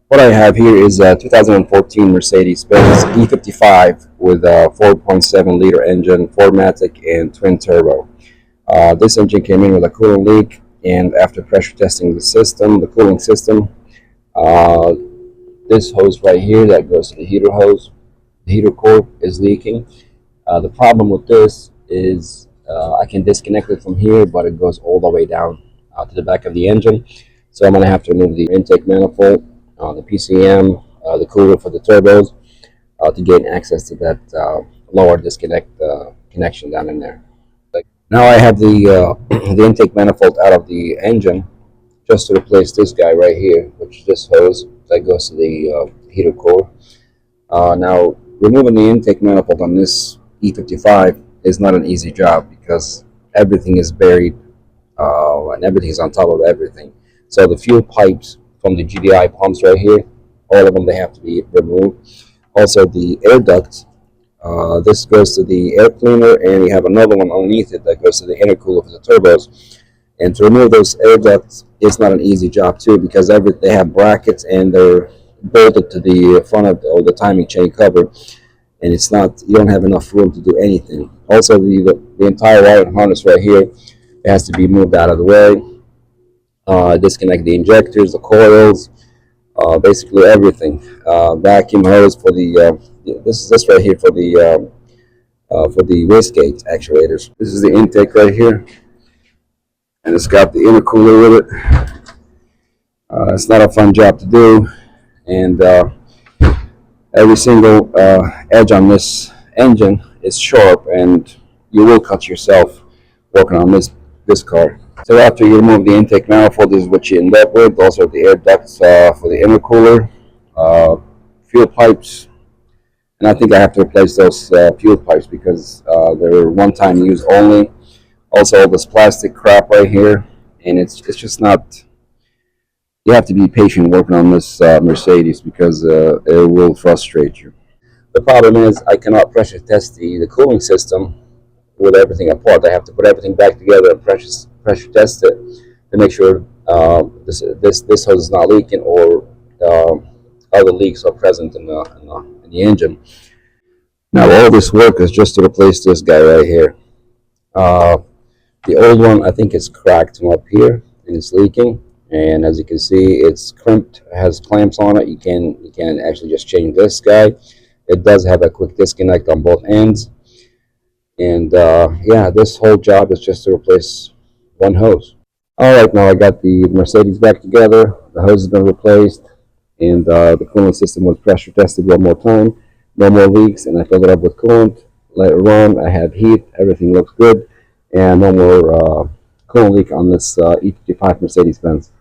What I have here is a 2014 Mercedes-Benz E550 with a 4.7 liter engine, 4MATIC, and twin turbo. This engine came in with a coolant leak, and after pressure testing the cooling system, uh, this hose right here that goes to the heater hose, the heater core is leaking. The problem with this is I can disconnect it from here, but it goes all the way down to the back of the engine. So I'm going to have to remove the intake manifold, the PCM, the cooler for the turbos to gain access to that lower disconnect connection down in there. Now I have the the intake manifold out of the engine just to replace this guy right here, which is this hose that goes to the heater core. Now, removing the intake manifold on this E55 is not an easy job because everything is buried and everything is on top of everything. So the fuel pipes from the GDI pumps right here, all of them, they have to be removed. Also the air ducts, this goes to the air cleaner, and we have another one underneath it that goes to the intercooler for the turbos. And to remove those air ducts is not an easy job too because they have brackets and they're bolted to the front of the timing chain cover, and it's not, you don't have enough room to do anything. Also, the entire wire harness right here, it has to be moved out of the way. Disconnect the injectors, the coils, basically everything. Vacuum hose for the this right here for the wastegate actuators. This is the intake right here, and it's got the intercooler with it. It's not a fun job to do, and every single edge on this engine is sharp, and you will cut yourself working on this car. So after you remove the intake manifold, this is what you end up with. Also the air ducts for the intercooler, fuel pipes, and I think I have to replace those fuel pipes because they're one-time use only. Also all this plastic crap right here, and it's just not. You have to be patient working on this Mercedes because it will frustrate you. The problem is I cannot pressure test the cooling system with everything apart. I have to put everything back together and pressure test it to make sure this hose is not leaking or other leaks are present in the engine. Now all this work is just to replace this guy right here. Uh, the old one, I think, is cracked from up here and it's leaking. And as you can see, it's crimped, has clamps on it. You can actually just change this guy. It does have a quick disconnect on both ends. And yeah, this whole job is just to replace one hose. All right, now I got the Mercedes back together. The hose has been replaced, and the coolant system was pressure tested one more time. No more leaks, and I filled it up with coolant. Let it run. I have heat. Everything looks good, and no more coolant leak on this E55 Mercedes-Benz.